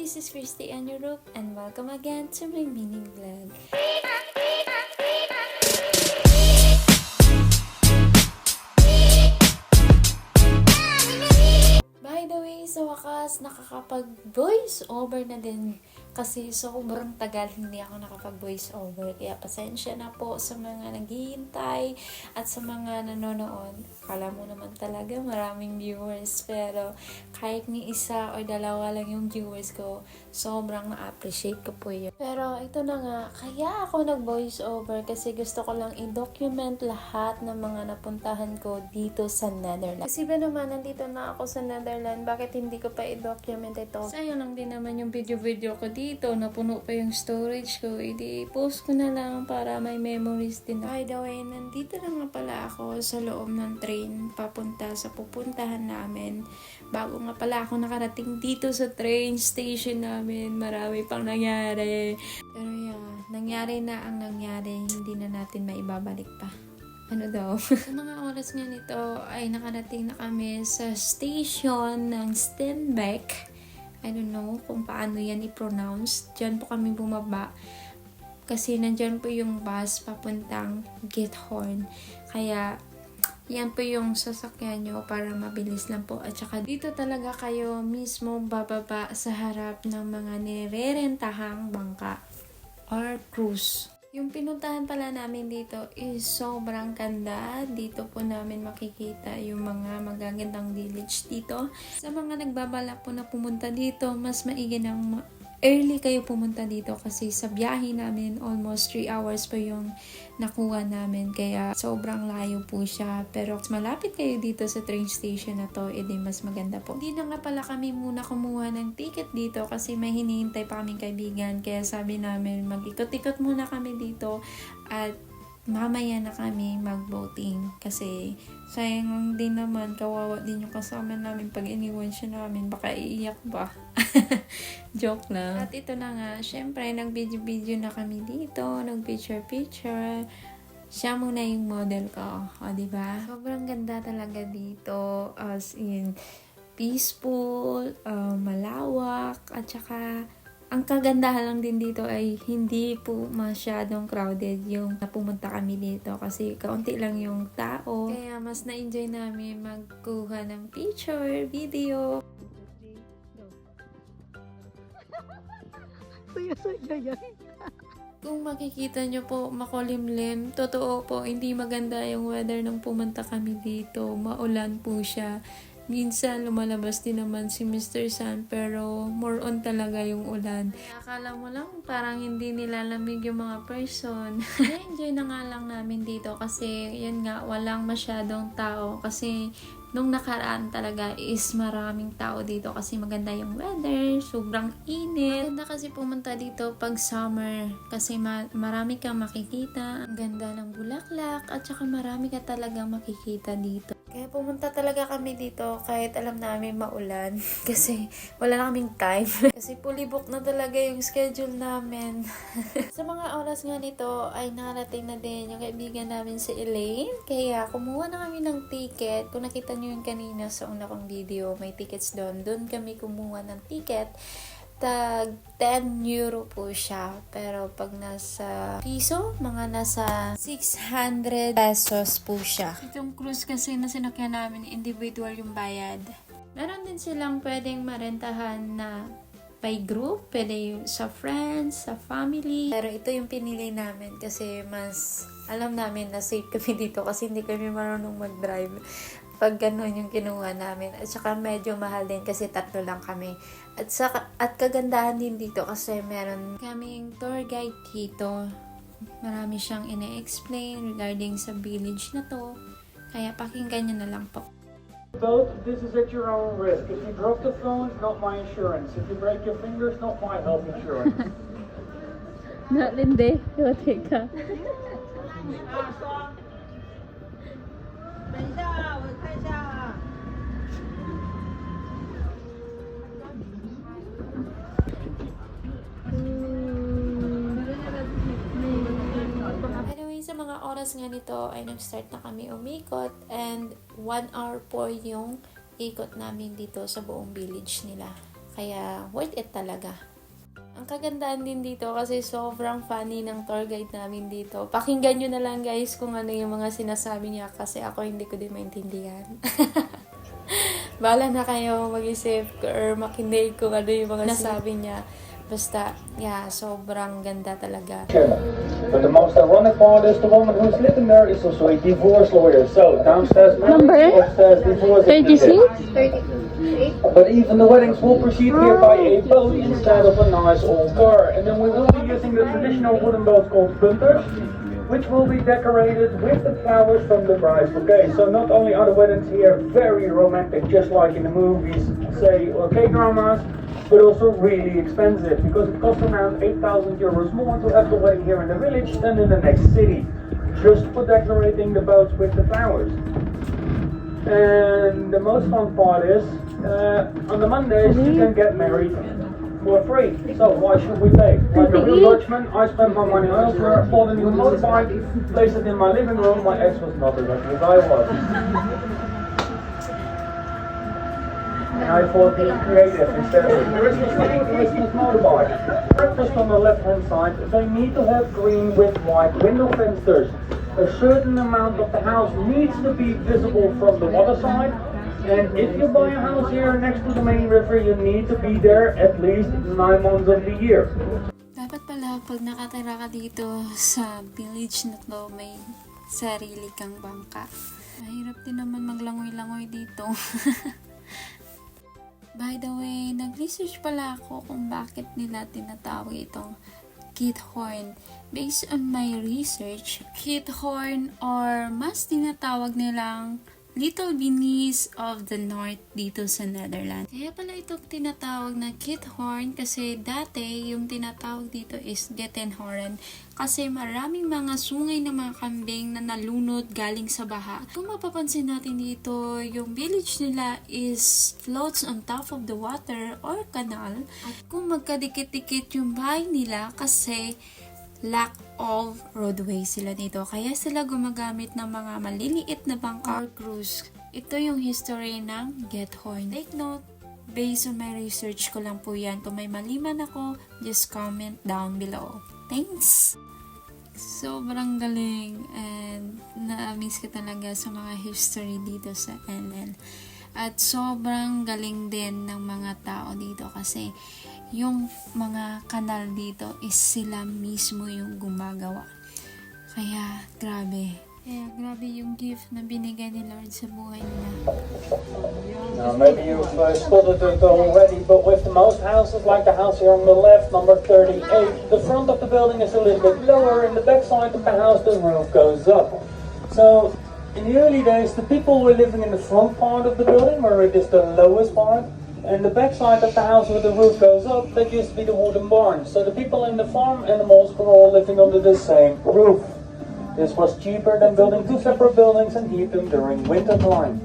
this is Christy and Europe and welcome again to my mini vlog. By the way, sa wakas, nakakapag-voice over na din kasi sobrang tagal hindi ako nakapag-voice over. Kaya pasensya na po sa mga naghihintay at sa mga nanonood. Akala mo naman talaga maraming viewers, pero kahit ni isa o dalawa lang yung viewers ko, sobrang na-appreciate ko po yun. Pero ito na nga, kaya ako nag-voice over kasi gusto ko lang i-document lahat ng mga napuntahan ko dito sa Netherlands. Kasi ba naman, nandito na ako sa Netherlands, bakit hindi ko pa i-document ito? Sayang lang din naman yung video ko dito, napuno pa yung storage ko, post ko na lang para may memories din. By the way, nandito na nga pala ako sa loob ng train, papunta sa pupuntahan namin. Bago nga pala ako nakarating dito sa train station namin, marami pang nangyari. Pero yeah, nangyari na ang nangyari, hindi na natin maibabalik pa. Ano daw? Sa mga oras nga nito ay nakarating na kami sa station ng Steenbeek. I don't know kung paano yan i-pronounce. Diyan po kami bumaba. Kasi nandyan po yung bus papuntang Giethoorn. Kaya yan po yung sasakyan nyo para mabilis lang po. At saka dito talaga kayo mismo bababa sa harap ng mga nirerentahang bangka or cruise. Yung pinuntahan pala namin dito is sobrang ganda. Dito po namin makikita yung mga magagandang village dito. Sa mga nagbabalak po na pumunta dito, mas maigi ng early kayo pumunta dito kasi sa biyahe namin almost 3 hours po yung nakuha namin, kaya sobrang layo po siya. Pero malapit kayo dito sa train station na to, edi mas maganda po. Hindi na nga pala kami muna kumuha ng ticket dito kasi may hinihintay pa kaming kaibigan, kaya sabi namin mag-ikot-ikot muna kami dito at mamaya na kami mag-boating kasi sayang din naman, kawawa din yung kasama namin pag iniwan siya namin, baka iiyak ba. Joke lang. At ito na nga, syempre nag-video na kami dito, nag-picture. Siya muna yung model ko, o diba? Sobrang ganda talaga dito, as in peaceful, malawak, at saka ang kagandahan lang din dito ay hindi po masyadong crowded yung napumunta kami dito kasi kaunti lang yung tao. Kaya mas na-enjoy namin magkuha ng picture, video. Kung makikita nyo po makulimlim, totoo po, hindi maganda yung weather nung pumunta kami dito. Maulan po siya. Minsan lumalabas din naman si Mr. Sun, pero more on talaga yung ulan. Akala mo lang parang hindi nilalamig yung mga person. Na-enjoy na nga lang namin dito kasi yun nga, walang masyadong tao kasi nung nakaraan talaga is maraming tao dito kasi maganda yung weather, sobrang init. Maganda kasi pumunta dito pag summer kasi marami kang makikita, ang ganda ng bulaklak at saka marami ka talaga makikita dito. Kaya pumunta talaga kami dito kahit alam namin maulan kasi wala na kaming time. Kasi fully book na talaga yung schedule namin. Sa mga oras nga nito ay nakarating na din yung kaibigan namin si Elaine. Kaya kumuha na kami ng ticket. Kung nakita nyo yung kanina sa una kong video, may tickets doon. Doon kami kumuha ng ticket. Tag 10 euro po siya. Pero pag nasa piso, mga nasa 600 pesos po siya. Itong cruise kasi na sinakyan namin, individual yung bayad. Meron din silang pwedeng marentahan na by group, pwede sa friends, sa family. Pero ito yung pinili namin kasi mas alam namin na safe kami dito kasi hindi kami marunong mag-drive. Pag gano'n yung kinuha namin. At saka medyo mahal din kasi 3 lang kami. At kagandahan din dito kasi meron kaming tour guide dito. Marami siyang ine-explain regarding sa village na to. Kaya pakinggan nyo na lang po. Both, this is at your own risk. If you broke the phone, not my insurance. If you break your fingers, not my health insurance. Linde, teka. 等一下啊，我看一下啊。Anyway, sa mga oras nga nito ay nag-start na kami umikot and 1 hour po yung ikot namin dito sa buong village nila. Kaya worth it talaga. Ang kagandahan din dito kasi sobrang funny ng tour guide namin dito. Pakinggan nyo na lang guys kung ano yung mga sinasabi niya kasi ako hindi ko din maintindihan. Bahala na kayo mag-isip or makinig kung ano yung mga nasabi niya. Basta, yeah, sobrang ganda talaga. But the most ironic part is the woman who's living there is also a divorce lawyer. So downstairs marriage, upstairs divorce. 36? But even the weddings will proceed here by a boat instead of a nice old car. And then we will be using the traditional wooden boats called punters, which will be decorated with the flowers from the bride's bouquet. So not only are the weddings here very romantic, just like in the movies, say, or K-dramas, but also really expensive because it costs around 8,000 euros more to have the wedding here in the village than in the next city, just for decorating the boats with the flowers. And the most fun part is, on the Mondays you can get married for free. So why should we pay? Like a real Dutchman, I spent my money elsewhere, bought a new motorbike, placed it in my living room. My ex was not as lucky as I was. And I thought being creative instead of Christmas motorbike. Breakfast on the left hand side, they need to have green with white window fences. A certain amount of the house needs to be visible from the water side. And if you buy a house here next to the main river, you need to be there at least 9 months of the year. Dapat pala pag nakatira ka dito sa village na to, may sarili kang bangka. Mahirap din naman maglangoy-langoy dito. By the way, nag-research pala ako kung bakit nila tinatawag itong Giethoorn. Based on my research, Giethoorn or mas tinatawag nilang Little Venice of the North dito sa Netherlands. Kaya pala itong tinatawag na Giethoorn kasi dati yung tinatawag dito is Gettenhoorn kasi maraming mga sungay na mga kambing na nalunod galing sa baha. Kung mapapansin natin dito, yung village nila is floats on top of the water or canal. At kung magkadikit-dikit yung bahay nila kasi lack of roadway sila dito. Kaya sila gumagamit ng mga maliliit na bangka or cruise. Ito yung history ng Giethoorn. Take note, based on my research ko lang po yan. Kung may maliman ako, just comment down below. Thanks! Sobrang galing and na-miss ko talaga sa mga history dito sa NL. At sobrang galing din ng mga tao dito kasi yung mga kanal dito is sila mismo yung gumagawa. Kaya, grabe. Kaya, grabe yung gift na binigay ni Lord sa buhay nila. Now, maybe you've spotted it already, but with the most houses, like the house here on the left, number 38, the front of the building is a little bit lower, and the back side of the house, the roof goes up. So, in the early days, the people were living in the front part of the building, where it is the lowest part. And the back side of the house where the roof goes up, that used to be the wooden barn. So the people in the farm animals were all living under the same roof. This was cheaper than building 2 separate buildings and heat them during winter time.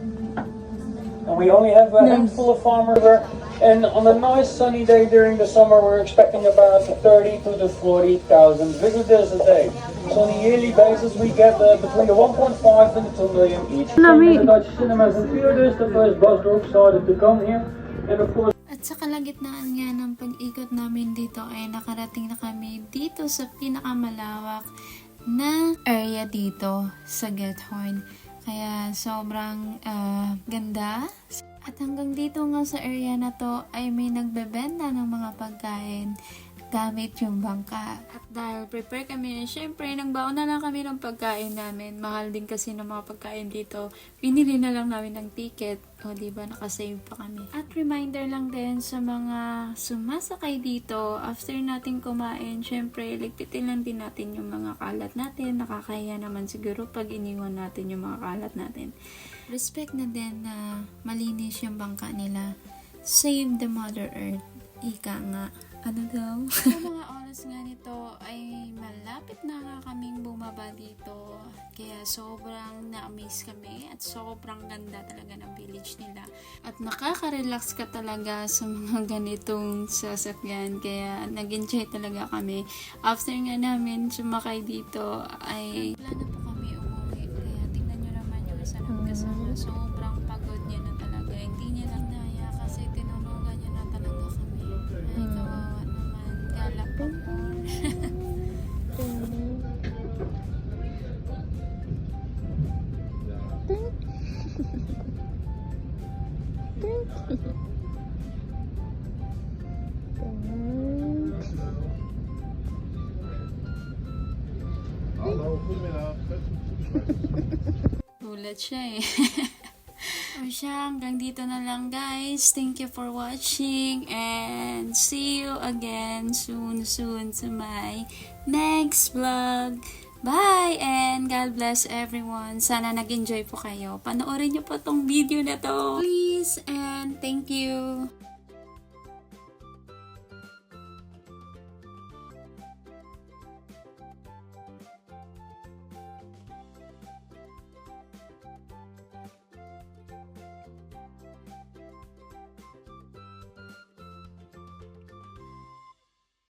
And we only have a handful of farmers here. And on a nice sunny day during the summer, we're expecting about 30 to the 40,000 visitors a day. So on a yearly basis, we get between the 1.5 and the 2 million each. In the Dutch cinemas and theaters, the first bus group started to come here. And of course, At sa kalagitnaan nga ng pag-ikot namin dito ay nakarating na kami dito sa pinakamalawak na area dito sa Giethoorn. Kaya sobrang ganda. At hanggang dito nga sa area na to ay may nagbebenta ng mga pagkain gamit yung bangka. At dahil prepare kami, syempre nagbaon na lang kami ng pagkain namin. Mahal din kasi ng mga pagkain dito. Pinili na lang namin ng ticket. O diba, nakasave pa kami. At reminder lang din sa mga sumasakay dito, after natin kumain, syempre ligpitin lang din natin yung mga kalat natin. Nakakaya naman siguro pag iniwan natin yung mga kalat natin. Respect na din na malinis yung bangka nila. Save the Mother Earth. Ika nga. Ano daw? Sa mga oras nga nito ay malapit na nga kaming bumaba dito. Kaya sobrang na-amaze kami at sobrang ganda talaga ng village nila. At nakaka-relax ka talaga sa mga ganitong sasakyan. Kaya nag-enjoy talaga kami. After nga namin sumakay dito ay wala na po kami umuwi. Kaya tingnan nyo naman yung isa namin kasama. Sobrang pagod niya na talaga. Hindi niya na naya kasi tinunugan niya na talaga kami. Gulat siya eh. O siya, hanggang dito na lang guys. Thank you for watching and see you again soon to my next vlog. Bye and God bless everyone. Sana nag-enjoy po kayo. Panoorin niyo po tong video na to. Please and thank you.